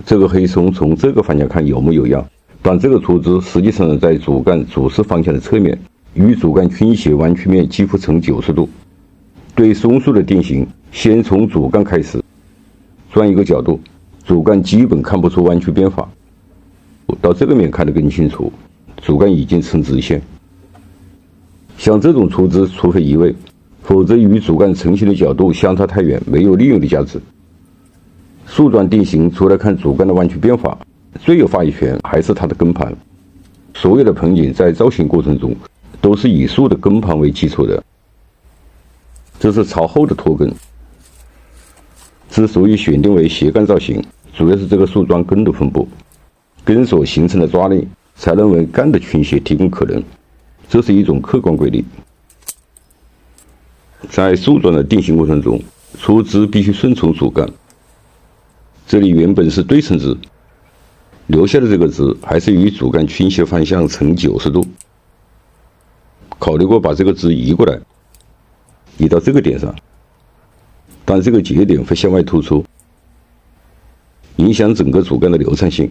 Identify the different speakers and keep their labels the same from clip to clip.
Speaker 1: 这个黑松从这个方向看有模有样，但这个出枝实际上在主干主势方向的侧面，与主干倾斜弯曲面几乎成90度。对松树的定型，先从主干开始，转一个角度，主干基本看不出弯曲变化。到这个面看得更清楚，主干已经成直线。像这种出枝，除非移位，否则与主干成型的角度相差太远，没有利用的价值。树桩定型除了看主干的弯曲变化，最有话语权还是它的根盘。所有的盆景在造型过程中都是以树的根盘为基础的。这是朝后的托根，之所以选定为斜杠造型，主要是这个树桩根的分布，根所形成的抓力才能为干的倾斜提供可能，这是一种客观规律。在树桩的定型过程中，出枝必须顺从主干。这里原本是对称枝，留下的这个枝还是与主干倾斜方向成90度。考虑过把这个枝移过来，移到这个点上，但这个节点会向外突出，影响整个主干的流畅性。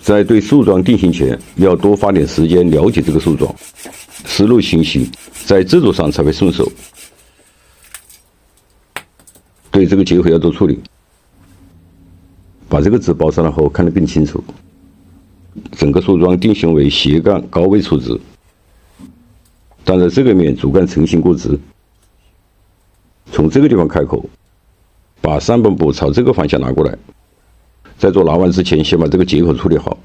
Speaker 1: 在对树桩定型前，要多花点时间了解这个树桩，思路清晰，在制作上才会顺手。对这个结合要做处理，把这个纸包上了后看得更清楚。整个树桩定型为斜杠高位出枝，但在这个面主干成型过直，从这个地方开口，把上半部朝这个方向拿过来。在做拿弯之前，先把这个接口处理好。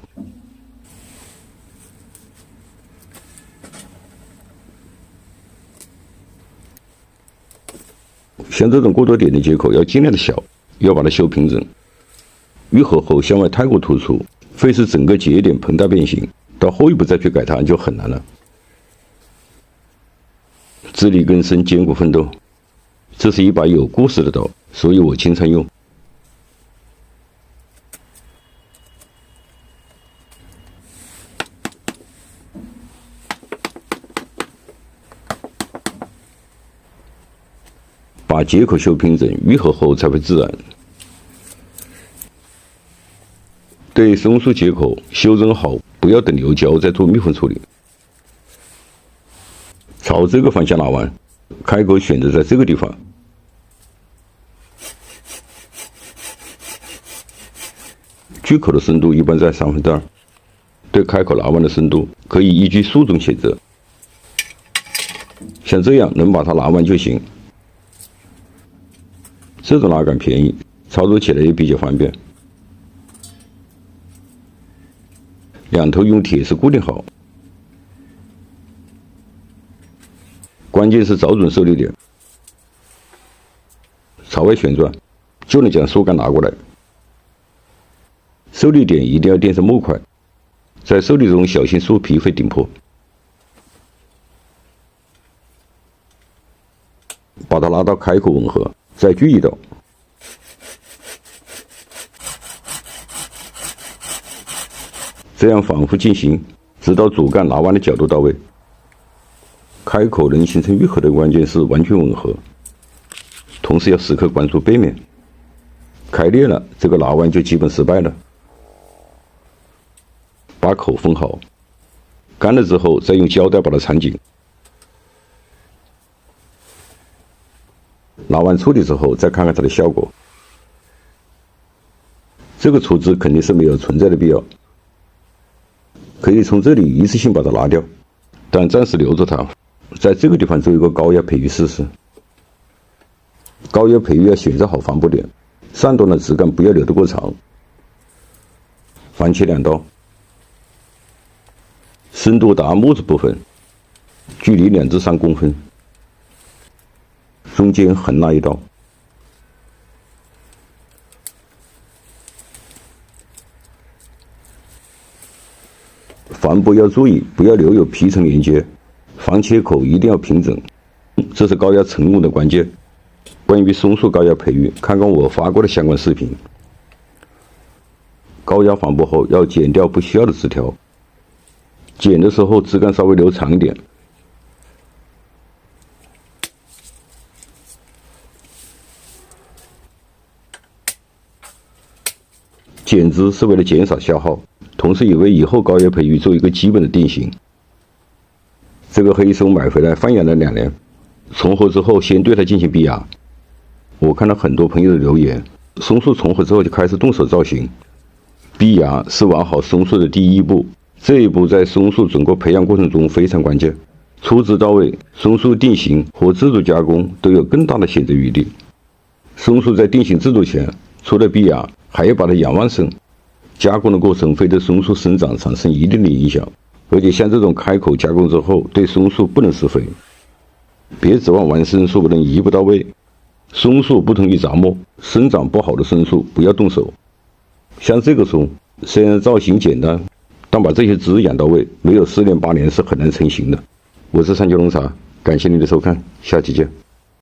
Speaker 1: 像这种过多点的接口要尽量的小，要把它修平整。愈合后向外太过突出，会使整个节点膨大变形，到后一步再去改它就很难了。自力更生，艰苦奋斗，这是一把有故事的刀，所以我经常用。把接口修平整，愈合后才会自然。对松树接口修整好，不要等流胶再做密封处理。朝这个方向拿弯，开口选择在这个地方。锯口的深度一般在2/3。对开口拿弯的深度，可以依据树种选择。像这样能把它拿弯就行。这种拉杆便宜，操作起来也比较方便。两头用铁丝固定好，关键是找准受力点，朝外旋转，就能将树干拿过来。受力点一定要垫上木块，在受力中小心树皮会顶破。把它拉到开口吻合，再锯一刀。这样反复进行，直到主干拿弯的角度到位。开口能形成愈合的关键是完全吻合，同时要时刻关注背面。开裂了，这个拿弯就基本失败了。把口封好，干了之后再用胶带把它缠紧。拿完处理之后，再看看它的效果。这个出枝肯定是没有存在的必要，可以从这里一次性把它拿掉，但暂时留着它，在这个地方做一个高压培育试试。高压培育要选择好防波点，上端的枝干不要留得过长。反切2刀，深度达木质部分，距离2至3公分。中间横拉一刀，防波要注意，不要留有皮层连接，防切口一定要平整，这是高压成功的关键。关于松树高压培育，看看我发过的相关视频。高压防波后要剪掉不需要的枝条，剪的时候枝干稍微留长一点。剪枝是为了减少消耗，同时也为以后高叶培育做一个基本的定型。这个黑松买回来放养了2年，重合之后先对它进行逼芽。我看到很多朋友的留言，松树重合之后就开始动手造型。逼芽是玩好松树的第一步，这一步在松树整个培养过程中非常关键。出枝到位，松树定型和制度加工都有更大的选择余地。松树在定型制度前，除了逼芽，还要把它养旺盛。加工的过程会对松树生长产生一定的影响，而且像这种开口加工之后，对松树不能施肥。别指望完生树不能一步到位。松树不同于杂木，生长不好的松树不要动手。像这个松，虽然造型简单，但把这些枝养到位，没有10年8年是很难成型的。我是三九农茶，感谢您的收看，下期见。